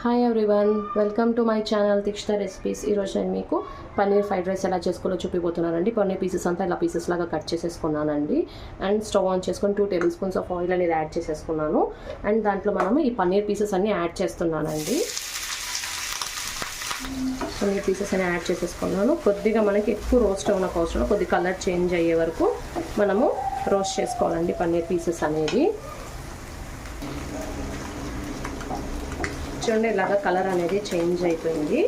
Hi everyone, welcome to my channel Thikshitha recipes. ఈరోజు నేను మీకు పన్నీర్ ఫ్రైడ్ రైస్ ఎలా చేసుకోవాలో చూపిపోతున్నానండి. పన్నీర్ పీసెస్ అంతా ఇలా పీసెస్ లాగా కట్ చేసేసుకున్నానండి. అండ్ స్టవ్ ఆన్ చేసుకొని 2 టేబుల్ స్పూన్స్ ఆఫ్ ఆయిల్ అనేది యాడ్ చేసేసుకున్నాను. అండ్ దాంట్లో మనము ఈ పన్నీర్ పీసెస్ అన్నీ యాడ్ చేస్తున్నానండి. పన్నీర్ పీసెస్ అని యాడ్ చేసేసుకున్నాను. కొద్దిగా మనకి ఎక్కువ రోస్ట్ అవ్వడానికి అవసరం, కొద్ది కలర్ చేంజ్ అయ్యే వరకు మనము రోస్ట్ చేసుకోవాలండి పన్నీర్ పీసెస్ అనేది. చూడండి, ఇలాగా కలర్ అనేది చేంజ్ అయిపోయింది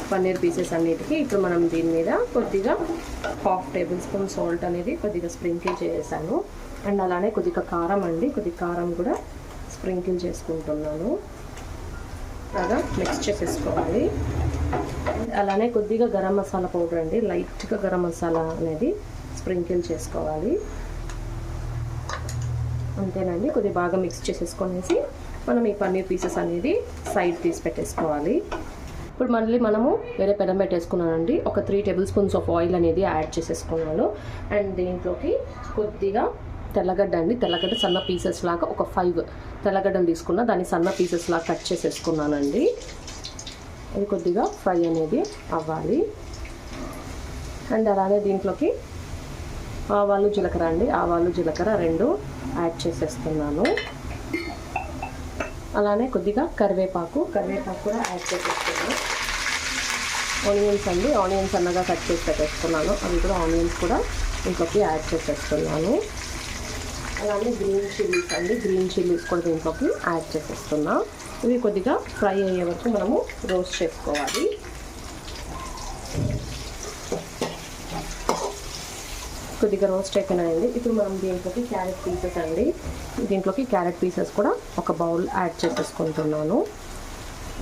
పన్నీర్ పీసెస్ అన్నిటికీ. ఇప్పుడు మనం దీని మీద కొద్దిగా 1/2 టేబుల్ స్పూన్ సాల్ట్ అనేది కొద్దిగా స్ప్రింకిల్ చేసాను. అండ్ అలానే కొద్దిగా కారం అండి, కొద్దిగా కారం కూడా స్ప్రింకిల్ చేసుకుంటున్నాను. బాగా మిక్స్ చేసేసుకోవాలి. అలానే కొద్దిగా గరం మసాలా పౌడర్ అండి, లైట్గా గరం మసాలా అనేది స్ప్రింకిల్ చేసుకోవాలి. అంతేనండి, కొద్దిగా బాగా మిక్స్ చేసేసుకొనేసి మనం ఈ పన్నీర్ పీసెస్ అనేది సైడ్ తీసి పెట్టేసుకోవాలి. ఇప్పుడు మళ్ళీ మనము వేరే పెనం పెట్టేసుకున్నానండి. ఒక 3 టేబుల్ స్పూన్స్ ఆఫ్ ఆయిల్ అనేది యాడ్ చేసేసుకున్నాను. అండ్ దీంట్లోకి కొద్దిగా తెల్లగడ్డ అండి, తెల్లగడ్డ సన్న పీసెస్ లాగా ఒక 5 తెల్లగడ్డలు తీసుకున్నా, దాన్ని సన్న పీసెస్ లాగా కట్ చేసేసుకున్నానండి. అది కొద్దిగా ఫ్రై అనేది అవ్వాలి. అండ్ అలానే దీంట్లోకి ఆవాలు జీలకర్ర అండి, ఆవాలు జీలకర్ర 2 యాడ్ చేసేస్తున్నాను. అలానే కొద్దిగా కరివేపాకు కూడా యాడ్ చేసేస్తున్నాను. ఆనియన్స్ అండి, ఆనియన్స్ అన్నగా కట్ చేసి పెట్టేసుకున్నాను, అవి కూడా ఆనియన్స్ కూడా దీంట్లోకి యాడ్ చేసేస్తున్నాను. అలానే గ్రీన్ చిల్లీస్ అండి, గ్రీన్ చిల్లీస్ కూడా దీంట్లోకి యాడ్ చేసేస్తున్నా. ఇవి కొద్దిగా ఫ్రై అయ్యే వరకు మనము రోస్ట్ చేసుకోవాలి. కొద్దిగా రోస్ట్ అయిపోయినాయండి. ఇప్పుడు మనం దీంట్లోకి క్యారెట్ పీసెస్ అండి, దీంట్లోకి క్యారెట్ పీసెస్ కూడా ఒక బౌల్ యాడ్ చేసేసుకుంటున్నాను.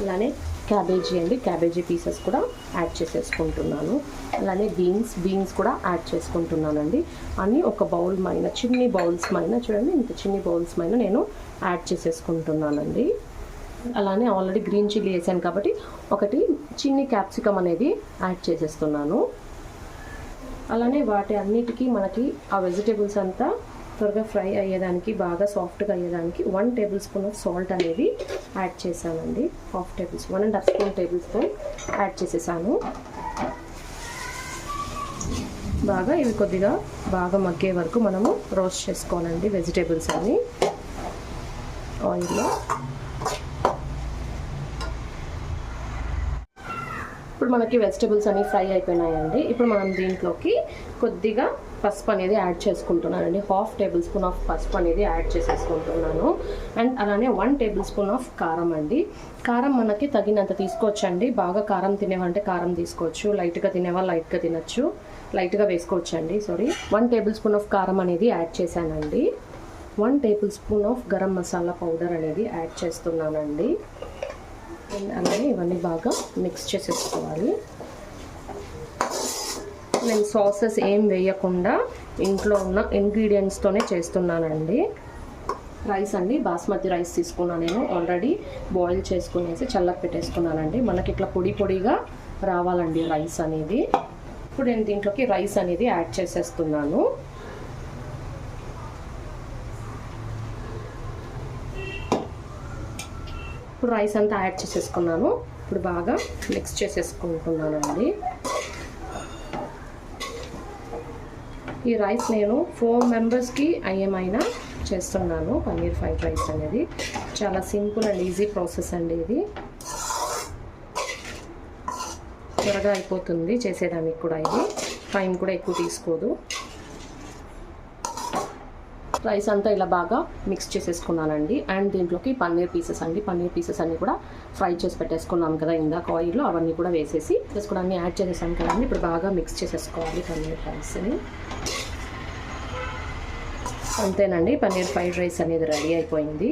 అలానే క్యాబేజీ అండి, క్యాబేజీ పీసెస్ కూడా యాడ్ చేసేసుకుంటున్నాను. అలానే బీన్స్ కూడా యాడ్ చేసుకుంటున్నానండి. అన్నీ ఒక బౌల్ మైన, చిన్ని బౌల్స్ మైన, చూడండి ఇంత చిన్ని బౌల్స్ మైన నేను యాడ్ చేసేసుకుంటున్నానండి. అలానే ఆల్రెడీ గ్రీన్ చిల్లీ వేసాను కాబట్టి ఒకటి చిన్ని క్యాప్సికమ్ అనేది యాడ్ చేసేస్తున్నాను. అలానే వాటి అన్నిటికీ మనకి ఆ వెజిటేబుల్స్ అంతా త్వరగా ఫ్రై అయ్యేదానికి, బాగా సాఫ్ట్గా అయ్యేదానికి 1 టేబుల్ స్పూన్ ఆఫ్ సాల్ట్ అనేది యాడ్ చేశానండి. 1.5 టేబుల్ స్పూన్ యాడ్ చేసేసాను. బాగా ఇవి కొద్దిగా బాగా మగ్గే వరకు మనము రోస్ట్ చేసుకోవాలండి వెజిటేబుల్స్ అన్ని ఆయిల్లో. ఇప్పుడు మనకి వెజిటబుల్స్ అన్నీ ఫ్రై అయిపోయినాయండి. ఇప్పుడు మనం దీంట్లోకి కొద్దిగా పసుపు అనేది యాడ్ చేసుకుంటున్నానండి. 1/2 టేబుల్ స్పూన్ ఆఫ్ పసుపు అనేది యాడ్ చేసేసుకుంటున్నాను. అండ్ అలానే 1 టేబుల్ స్పూన్ ఆఫ్ కారం అండి. కారం మనకి తగినంత తీసుకోవచ్చండి. బాగా కారం తినేవంటే కారం తీసుకోవచ్చు, లైట్గా తినేవాళ్ళు లైట్గా తినచ్చు, లైట్గా వేసుకోవచ్చండి. 1 టేబుల్ స్పూన్ ఆఫ్ కారం అనేది యాడ్ చేశానండి. 1 table spoon of garam masala powder అనేది యాడ్ చేస్తున్నానండి. అలానే ఇవన్నీ బాగా మిక్స్ చేసేసుకోవాలి. నేను సాసెస్ ఏం వేయకుండా ఇంట్లో ఉన్న ఇంగ్రీడియంట్స్తోనే చేస్తున్నానండి. రైస్ అండి, బాస్మతి రైస్ తీసుకున్నాను నేను. ఆల్రెడీ బాయిల్ చేసుకునేసి చల్లకి పెట్టేసుకున్నానండి. మనకి ఇట్లా పొడి పొడిగా రావాలండి రైస్ అనేది. ఇప్పుడు నేను దీంట్లోకి రైస్ అనేది యాడ్ చేసేస్తున్నాను. ఇప్పుడు రైస్ అంతా యాడ్ చేసేసుకున్నాను. ఇప్పుడు బాగా మిక్స్ చేసేసుకుంటున్నానండి. ఈ రైస్ నేను 4 మెంబర్స్కి అయ్యేమైనా చేస్తున్నాను. పన్నీర్ ఫ్రైడ్ రైస్ అనేది చాలా సింపుల్ అండ్ ఈజీ ప్రాసెస్ అండి. ఇది త్వరగా అయిపోతుంది చేసేదానికి కూడా, ఇది టైం కూడా ఎక్కువ తీసుకోదు. రైస్ అంతా ఇలా బాగా మిక్స్ చేసేసుకున్నానండి. అండ్ దీంట్లోకి పన్నీర్ పీసెస్ అండి, పన్నీర్ పీసెస్ అన్నీ కూడా ఫ్రై చేసి పెట్టేసుకున్నాం కదా ఇందాక ఆయిల్లో, అవన్నీ కూడా వేసేసి కూడా అన్నీ యాడ్ చేసేసాను కదండి. ఇప్పుడు బాగా మిక్స్ చేసేసుకోవాలి పన్నీర్ రైస్ని. అంతేనండి, పన్నీర్ ఫ్రైడ్ రైస్ అనేది రెడీ అయిపోయింది.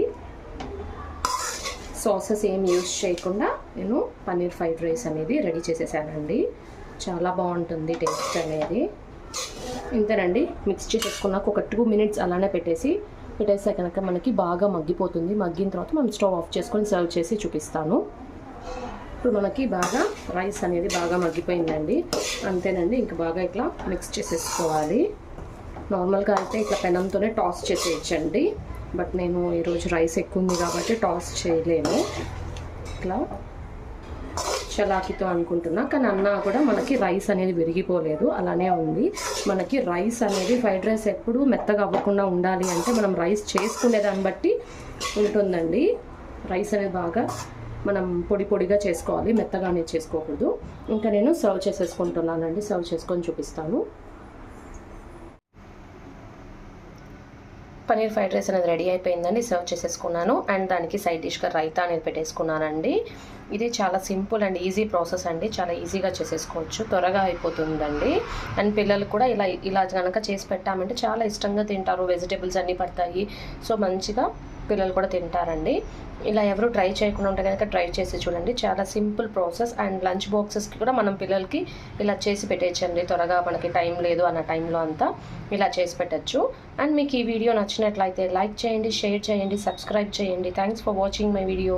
సాసెస్ ఏం యూజ్ చేయకుండా నేను పన్నీర్ ఫ్రైడ్ రైస్ అనేది రెడీ చేసేసానండి. చాలా బాగుంటుంది టేస్ట్ అనేది. ఇంతేనండి, మిక్స్ చేసేసుకున్నాక ఒక 2 మినిట్స్ అలానే పెట్టేస్తే కనుక మనకి బాగా మగ్గిపోతుంది. మగ్గిన తర్వాత మనం స్టవ్ ఆఫ్ చేసుకొని సర్వ్ చేసి చూపిస్తాను. ఇప్పుడు మనకి బాగా రైస్ అనేది బాగా మగ్గిపోయిందండి. అంతేనండి, ఇంకా బాగా ఇట్లా మిక్స్ చేసేసుకోవాలి. నార్మల్గా అయితే ఇట్లా పెనంతోనే టాస్ చేసేయచ్చండి, బట్ నేను ఈరోజు రైస్ ఎక్కువ ఉంది కాబట్టి టాస్ చేయలేను. ఇట్లా చలాకితో అనుకుంటున్నా, కానీ అన్నా కూడా మనకి రైస్ అనేది విరిగిపోలేదు, అలానే ఉంది. మనకి రైస్ అనేది ఫ్రైడ్ రైస్ ఎప్పుడు మెత్తగా అవ్వకుండా ఉండాలి అంటే మనం రైస్ చేసుకునే దాన్ని బట్టి ఉంటుందండి. రైస్ అనేది బాగా మనం పొడి పొడిగా చేసుకోవాలి, మెత్తగా అనేది చేసుకోకూడదు. ఇంకా నేను సర్వ్ చేసేసుకుంటున్నానండి, సర్వ్ చేసుకొని చూపిస్తాను. పన్నీర్ ఫ్రైడ్ రైస్ అనేది రెడీ అయిపోయిందండి, సర్వ్ చేసేసుకున్నాను. అండ్ దానికి సైడ్ డిష్గా రైతా అనేది పెట్టేసుకున్నానండి. ఇది చాలా సింపుల్ అండ్ ఈజీ ప్రాసెస్ అండి, చాలా ఈజీగా చేసేసుకోవచ్చు, త్వరగా అయిపోతుందండి. అండ్ పిల్లలు కూడా ఇలా కనుక చేసి పెట్టామంటే చాలా ఇష్టంగా తింటారు, వెజిటేబుల్స్ అన్నీ పడతాయి, సో మంచిగా పిల్లలు కూడా తింటారండి. ఇలా ఎవరు ట్రై చేయకుండా ఉంటే కనుక ట్రై చేసి చూడండి, చాలా సింపుల్ ప్రాసెస్. అండ్ లంచ్ బాక్సెస్కి కూడా మనం పిల్లలకి ఇలా చేసి పెట్టేయచ్చండి, త్వరగా మనకి టైం లేదు అన్న టైంలో అంతా ఇలా చేసి పెట్టచ్చు. అండ్ మీకు ఈ వీడియో నచ్చినట్లయితే లైక్ చేయండి, షేర్ చేయండి, సబ్స్క్రైబ్ చేయండి. Thanks for watching my video.